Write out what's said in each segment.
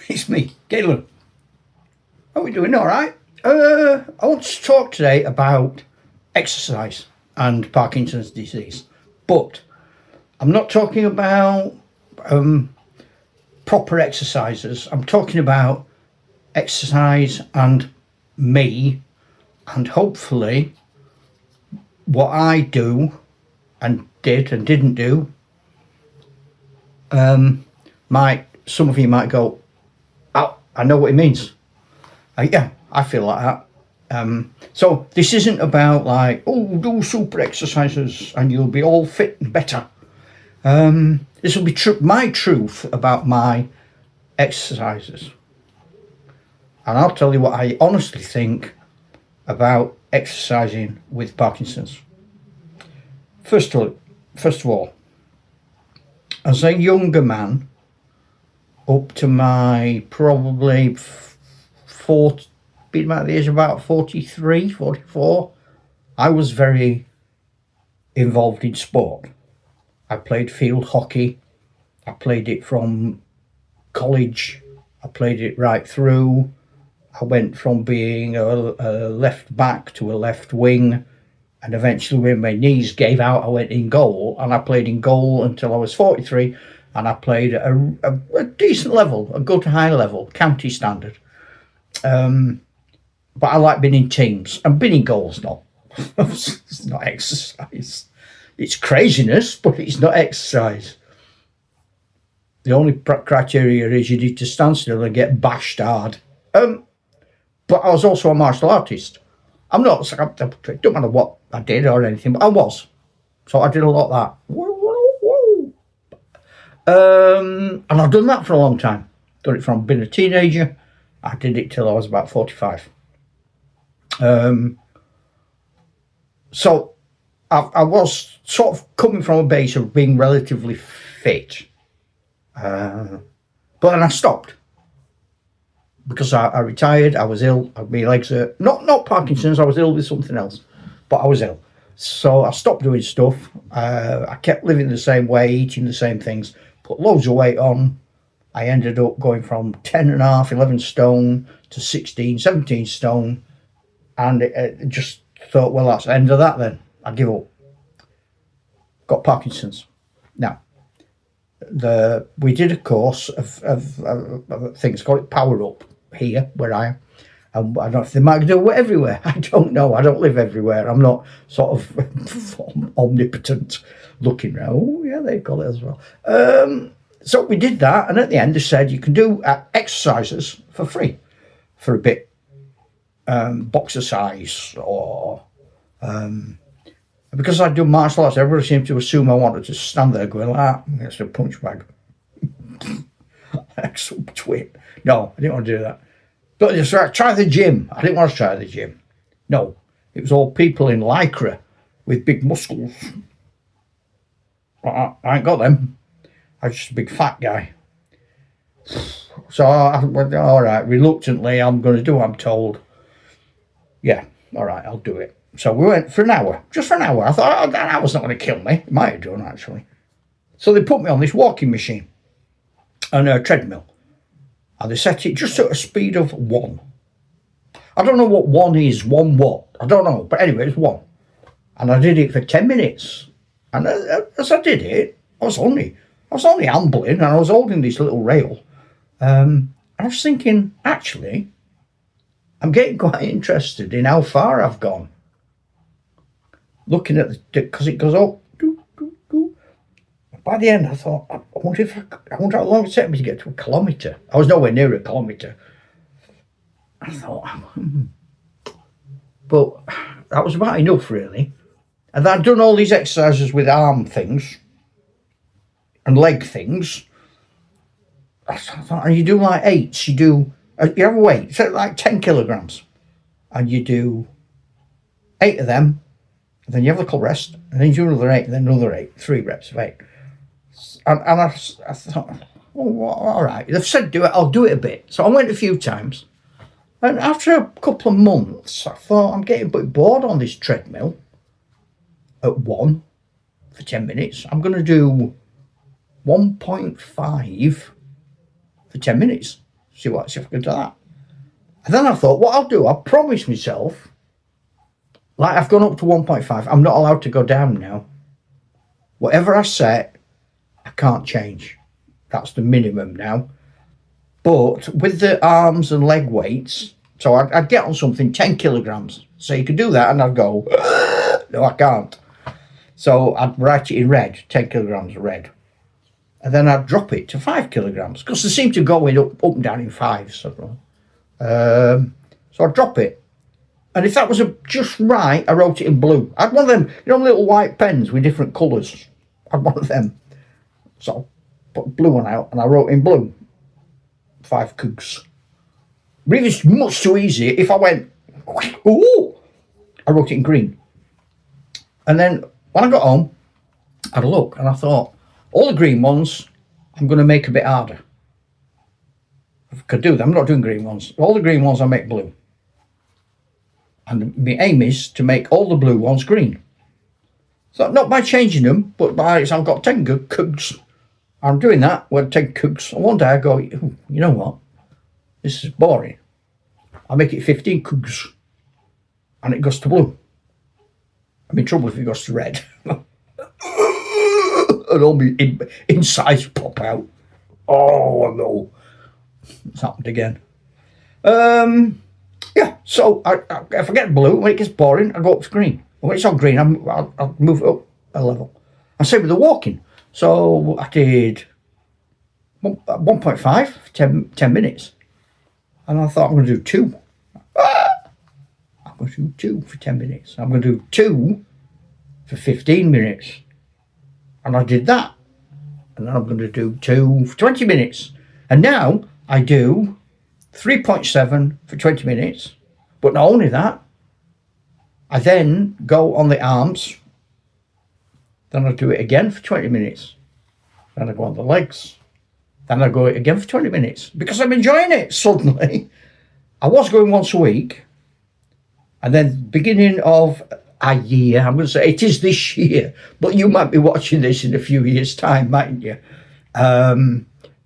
It's me, Galen. How are we doing? All right. I want to talk today about exercise and Parkinson's disease, but I'm not talking about proper exercises. I'm talking about exercise and me, and hopefully what I do and did and didn't do. Some of you might go, oh, I know what it means. Yeah, I feel like that. So this isn't about like, oh, do super exercises and you'll be all fit and better. This will be my truth about my exercises. And I'll tell you what I honestly think about exercising with Parkinson's. First of all, as a younger man, up to my probably being about the age of about 43, 44, I was very involved in sport. I played field hockey. I played it from college. I played it right through. I went from being a left back to a left wing, and eventually when my knees gave out, I went in goal, and I played in goal until I was 43, and I played at a decent level, a good high level, county standard. But I like being in teams, and being in goals not it's not exercise. It's craziness, but it's not exercise. The only criteria is you need to stand still and get bashed hard. But I was also a martial artist. It don't matter what I did or anything, but I was. So I did a lot of that. And I've done that for a long time. Done it from being a teenager. I did it till I was about 45. So I was sort of coming from a base of being relatively fit. But then I stopped. Because I retired, I was ill, my legs hurt. Not Parkinson's, I was ill with something else. But I was ill. So I stopped doing stuff. I kept living the same way, eating the same things, put loads of weight on. I ended up going from 10 and a half, 11 stone to 16, 17 stone. And it just thought, well, that's the end of that then. I give up. Got Parkinson's. Now, we did a course of things, called it Power Up here, where I am. And I don't know if they might do it everywhere. I don't know. I don't live everywhere. I'm not sort of omnipotent looking around. Oh, yeah, they've got it as well. So we did that, and at the end they said you can do exercises for free for a bit. Boxercise or because I do martial arts, everybody seemed to assume I wanted to stand there going like that. It's a punch bag. Some twit. No, I didn't want to do that. But just try the gym. I didn't want to try the gym. No, it was all people in lycra with big muscles. I ain't got them. I was just a big fat guy. So I went, all right, reluctantly, I'm going to do what I'm told. Yeah, all right, I'll do it. So we went for an hour, just for an hour. I thought, that hour's not going to kill me. It might have done, actually. So they put me on this walking machine and a treadmill. And they set it just at a speed of 1. I don't know what 1 is, 1 what? I don't know. But anyway, it's 1. And I did it for 10 minutes. And as I did it, I was only ambling and I was holding this little rail. And I was thinking, actually, I'm getting quite interested in how far I've gone. Looking at because it goes up. By the end, I thought, I wonder how long it took me to get to a kilometre. I was nowhere near a kilometre. I thought, but that was about enough, really. And I'd done all these exercises with arm things and leg things. I thought, and you do like 8s. You have a weight, so like 10 kilograms, and you do 8 of them. And then you have a little rest, and then you do another 8, and then another 8, 3 reps of 8. And I thought, oh, all right, they've said do it, I'll do it a bit. So I went a few times. And after a couple of months, I thought, I'm getting a bit bored on this treadmill at 1 for 10 minutes. I'm going to do 1.5 for 10 minutes. See if I can do that. And then I thought, what I'll do, I'll promise myself, like I've gone up to 1.5, I'm not allowed to go down now. Whatever I set, I can't change. That's the minimum now. But with the arms and leg weights, so I'd get on something 10 kilograms. So you could do that, and I'd go, no, I can't. So I'd write it in red, 10 kilograms red. And then I'd drop it to 5 kilograms, because they seem to go up and down in fives. So I'd drop it. And if that was just right, I wrote it in blue. I had one of them, little white pens with different colours. I had one of them. So I put blue one out, and I wrote in blue. 5 cougs. But it's much too easy. If I went, ooh, I wrote it in green. And then when I got home, I had a look, and I thought, all the green ones, I'm going to make a bit harder. If I could do that, I'm not doing green ones. All the green ones I make blue. And my aim is to make all the blue ones green. So not by changing them, but by, so I've got 10 cougs. I'm doing that with 10 cougs. And one day I go, you know what? This is boring. I'll make it 15 cougs. And it goes to blue. I'm in trouble if it goes to red. And all my insides pop out. Oh no. It's happened again. Yeah, so if I get blue, when it gets boring, I go up to green. And when it's on green, I'll move it up a level. And same with the walking. So I did 1.5 for 10 minutes. And I thought I'm going to do 2. I'm going to do 2 for 10 minutes. I'm going to do 2 for 15 minutes. And I did that. And then I'm going to do 2 for 20 minutes. And now I do 3.7 for 20 minutes. But not only that, I then go on the arms. Then I do it again for 20 minutes. Then I go on the legs. Then I go again for 20 minutes. Because I'm enjoying it suddenly. I was going once a week. And then beginning of a year, I'm going to say it is this year. But you might be watching this in a few years' time, mightn't you?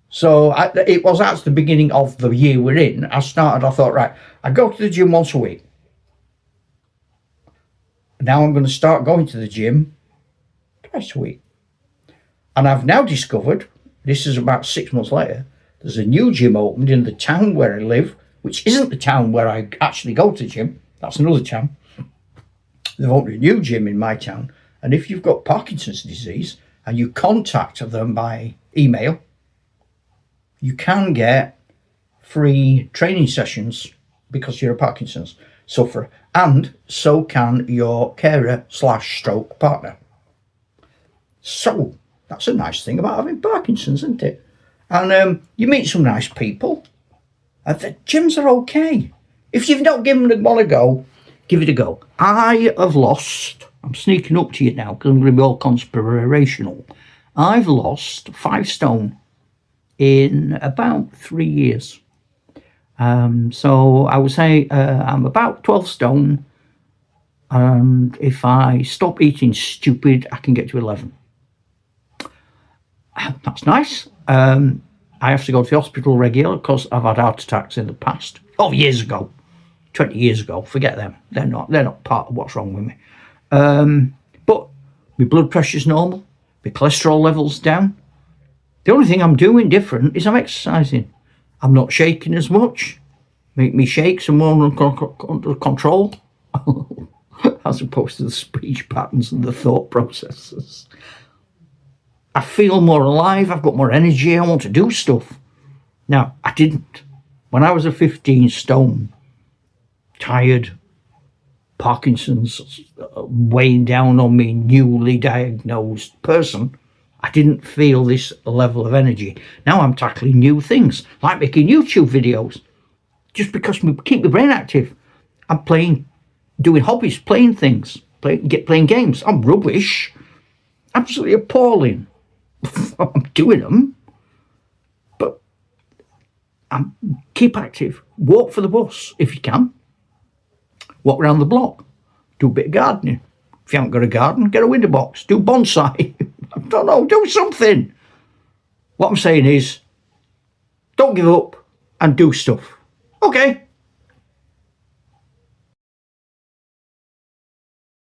So it was at the beginning of the year we're in. I thought, right, I go to the gym once a week. Now I'm going to start going to the gym twice a week. And I've now discovered, this is about 6 months later, there's a new gym opened in the town where I live, which isn't the town where I actually go to the gym. That's another town. They've opened a new gym in my town. And if you've got Parkinson's disease and you contact them by email, you can get free training sessions because you're a Parkinson's sufferer. And so can your carer/stroke partner. So that's a nice thing about having Parkinson's, isn't it? And you meet some nice people. And the gyms are okay. If you've not given one a go, give it a go. I have lost, I'm sneaking up to you now because I'm going to be all conspirational. I've lost 5 stone in about 3 years. So I would say I'm about 12 stone. And if I stop eating stupid, I can get to 11. That's nice. I have to go to the hospital regularly because I've had heart attacks in the past. 12 years ago. 20 years ago. Forget them. They're not part of what's wrong with me. But my blood pressure's normal. My cholesterol level's down. The only thing I'm doing different is I'm exercising. I'm not shaking as much. My shakes are more under control. As opposed to the speech patterns and the thought processes. I feel more alive, I've got more energy, I want to do stuff. Now, I didn't. When I was a 15 stone, tired, Parkinson's weighing down on me, newly diagnosed person, I didn't feel this level of energy. Now I'm tackling new things, like making YouTube videos, just because we keep the brain active. I'm doing hobbies, playing things, playing games. I'm rubbish, absolutely appalling. I'm doing them, but keep active. Walk for the bus if you can. Walk around the block. Do a bit of gardening. If you haven't got a garden, get a window box. Do bonsai. I don't know, do something. What I'm saying is, don't give up and do stuff. Okay.